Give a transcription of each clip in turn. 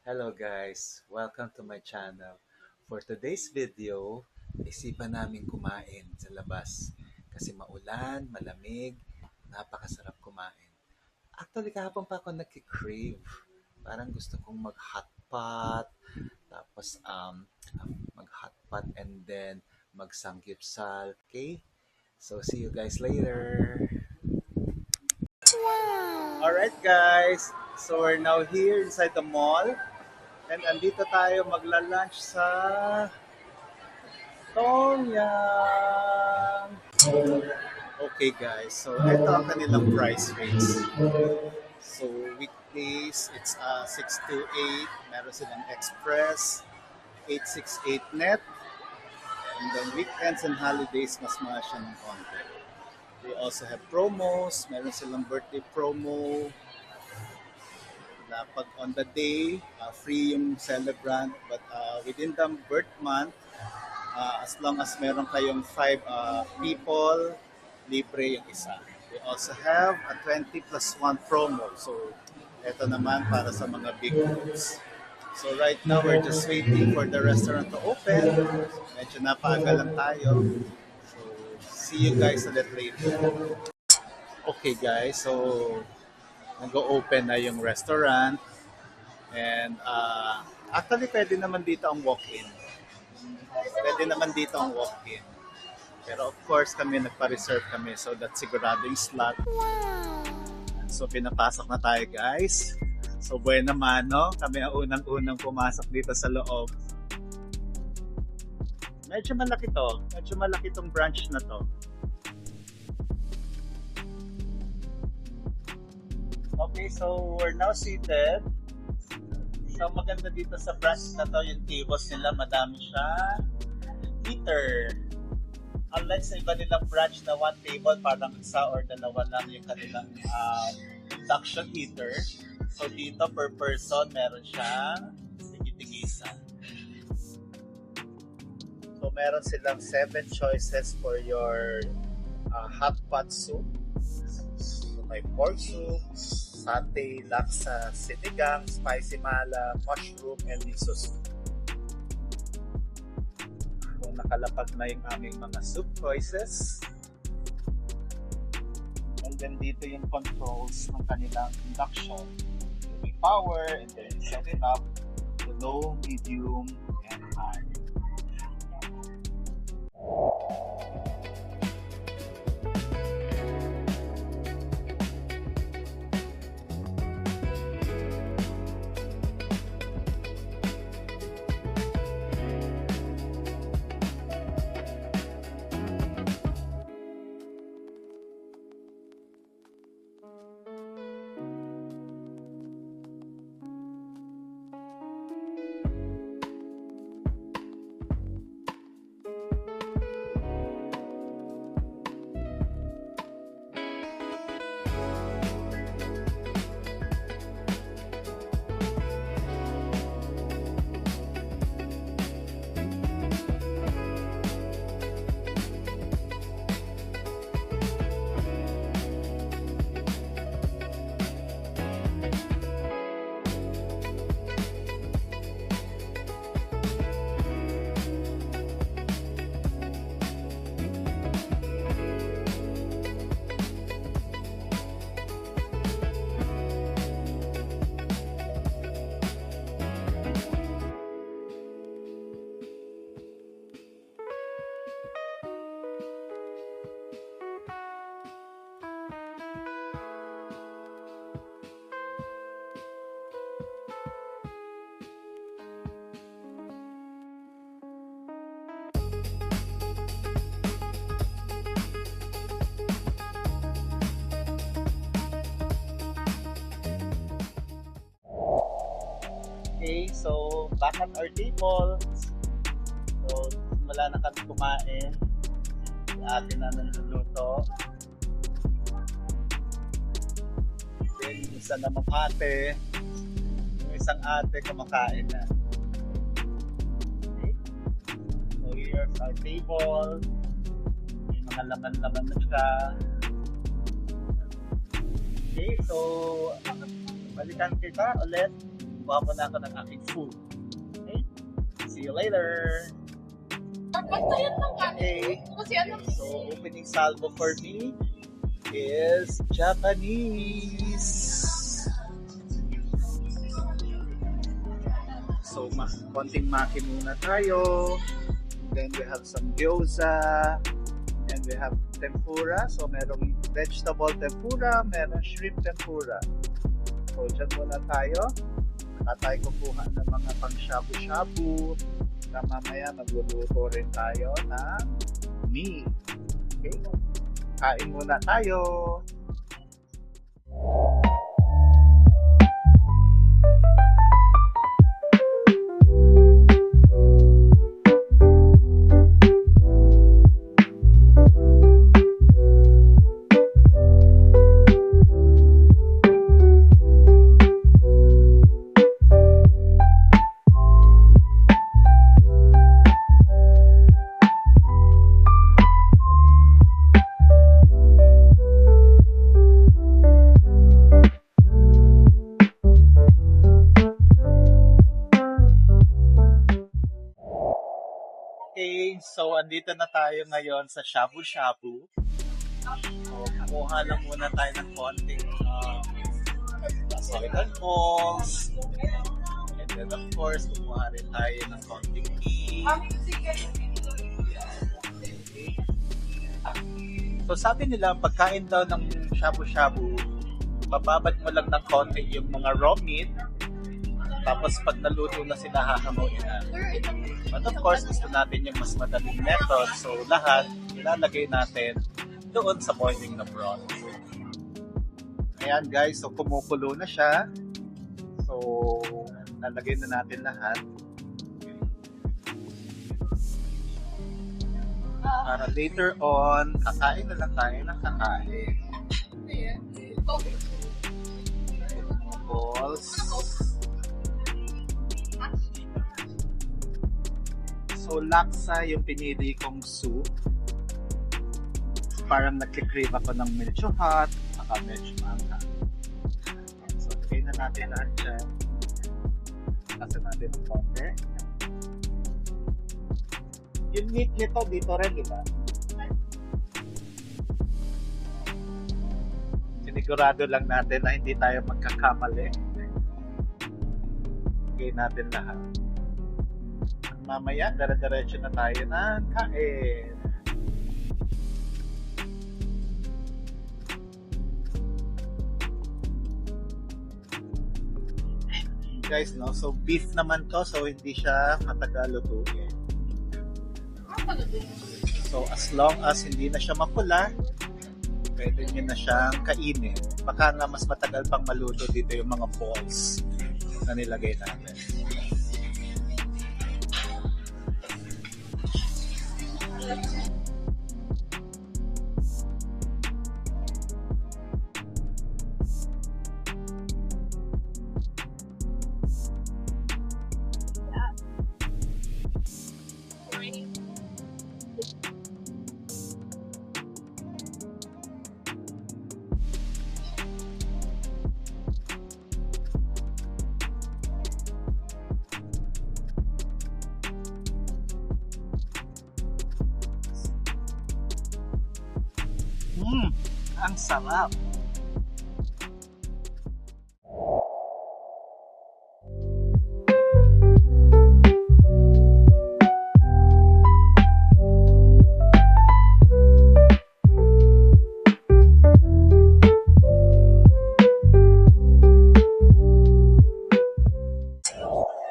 Hello guys, welcome to my channel. For today's video, isipan namin kumain sa labas kasi maulan, malamig, napakasarap kumain. Actually, kahapon pa ako nagki-crave. Parang gusto kong mag-hotpot, tapos mag-hotpot and then mag-samgyupsal. Okay? So, see you guys later. Alright guys, so we're now here inside the mall. And andito tayo magla-lunch sa Tom Yum. Okay guys, so ito ang kanilang price rates. So weekdays, it's 6 to 8. Meron silang express, 868 net. And then weekends and holidays, mas mahal siya ng konti. They also have promos. Meron silang birthday promo. Na pag on the day, free yung celebrant. But within the birth month, as long as meron kayong 5 people, libre yung isa. We also have a 20 plus 1 promo. So, ito naman para sa mga big groups. So, right now, we're just waiting for the restaurant to open. Medyo napaaga lang tayo. So, see you guys a little later. Okay guys, so nag-open na yung restaurant. And actually, pwede naman dito ang walk-in. Pwede naman dito ang walk-in. Pero of course, kami nagpa-reserve kami. So, that's sigurado yung slot. So, pinapasok na tayo guys. So, buwan naman, no? Kami ang unang-unang pumasok dito sa loob. Medyo malaki to. Medyo malaki tong branch na to. Okay, so we're now seated. So maganda dito sa branch na to, yung tables nila, madami siya. Heater. Unlike sa iba nilang branch na one table, parang isa or dalawa lang yung kanilang induction heater. So dito per person, meron siyang tigitigisan. So meron silang 7 choices for your hot pot soup. So may pork soup, satay, laksa, sinigang, spicy mala, mushroom, and miso soup. So nakalapag na yung aming mga soup choices. And then dito yung controls ng kanilang induction. May power, and then set it up to low, medium, and high. Okay, so back at our table. So, simula na kami kumain. Si ate na naluluto. Then, yung isa namang ate. Yung isang ate kumakain na. Okay. So, here's our table. May mga laman-laman na siya. Okay, so balikan kita ulit. kuha muna ako ng aking food. Okay? See you later! Okay, so opening salvo for me is Japanese. So, konting maki muna tayo. Then we have some gyoza. And we have tempura. So, merong vegetable tempura, merong shrimp tempura. So, dyan muna tayo. Saka tayo kukuha ng mga pang shabu-shabu. Na mamaya magluluto rin tayo ng meat. Okay? Kain muna tayo. Okay, so andito na tayo ngayon sa shabu-shabu. So, kumuha lang muna tayo ng konting silicone balls. And then of course, kumuha rin tayo ng konting meat. So sabi nila, pagkain daw ng shabu-shabu, bababad mo lang ng konti yung mga raw meat. Tapos pag naluto na sila, hahanguin na. But of course, gusto natin yung mas madaling method. So lahat, ilalagay natin doon sa boiling na broth. Ayan guys, so kumukulo na siya. So, lalagay na natin lahat. Para later on, kakain na lang tayo ng kakain. Balls. So, laksa yung pinili kong soup. Parang nagkikrave ako ng medyo hot, saka medyo mangha. So, lagay na natin lahat dyan. Kasi natin ang konti. Yung meat nito dito rin, di ba? Sinigurado lang natin na hindi tayo magkakamali. Lagay natin lahat. Mamaya, dire-diretso na tayo ng kain. Guys, no? So, beef naman to, so hindi siya matagal lutuin. So, as long as hindi na siya mapula, pwede nyo na siyang kainin. Baka nga mas matagal pang maluto dito yung mga balls na nilagay natin. Ang sarap.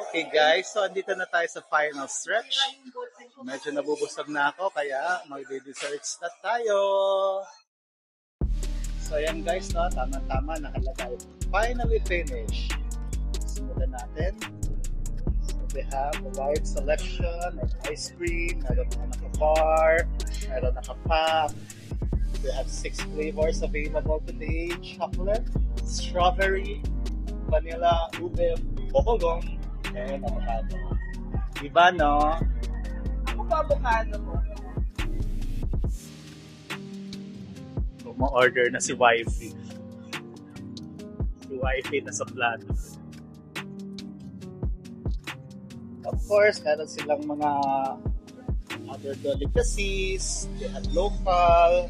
Okay guys, so andito na tayo sa final stretch. Medyo nabubusog na ako, kaya magde-desserts na tayo. So ayan guys, no, tama-tama nakalagay. Finally finished. Simulan natin. So we have a wide selection of ice cream. Meron na naka-bar, meron naka-pop. We have 6 flavors available today. Chocolate, strawberry, vanilla, ube, bokogong, and avocado. Diba, no? Ako pa avocado ko. Ma-order na si Wifey. Si Wifey na sa plato. course, meron silang mga other delicacies. They have local.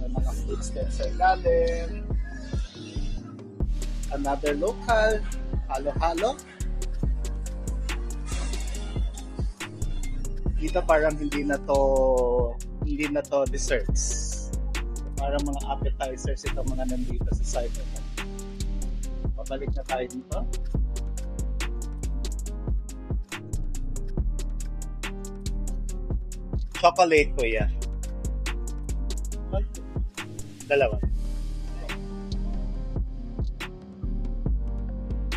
May mga foods din sa ilalim. Another local. Halo-halo. Dito parang hindi na to desserts. Parang mga appetizers itong mga nandito sa side. Pabalik na tayo dito. Chocolate ko yan. Dalawa.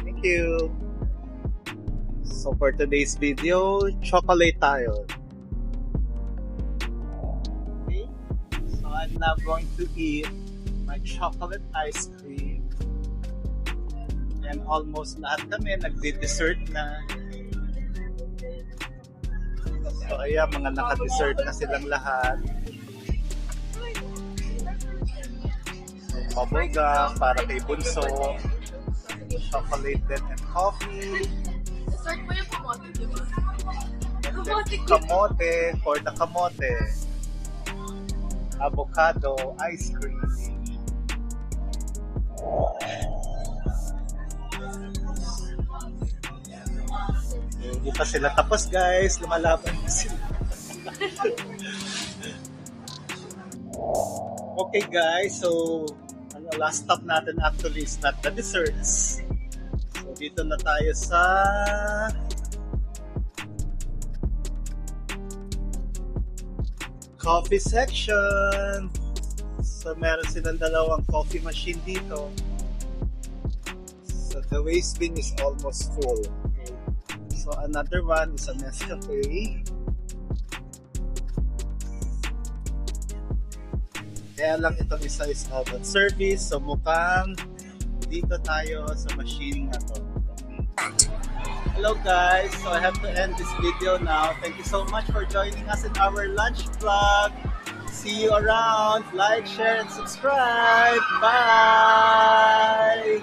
Thank you. So for today's video, chocolate tayo. Okay. So I'm now going to eat my chocolate ice cream. And almost lahat kami nagde-dessert na. So ayan, mga naka-dessert na silang lahat. So, bubblegum para kay Bunso. Chocolate and coffee. Dessert mo yung kamote, di ba? And then kamote for the kamote. Avocado ice cream. Hindi pa sila tapos guys, lumalaban pa sila. Okay guys, so ang last stop natin actually is not the desserts. So dito na tayo sa coffee section. So meron silang dalawang coffee machine dito. So the waste bin is almost full. So another one is a Nescafe. Kaya lang itong isa is out of service. So mukhang dito tayo sa machine na to. Hello guys, so I have to end this video now. Thank you so much for joining us in our lunch vlog. See you around. Like, share, and subscribe. Bye!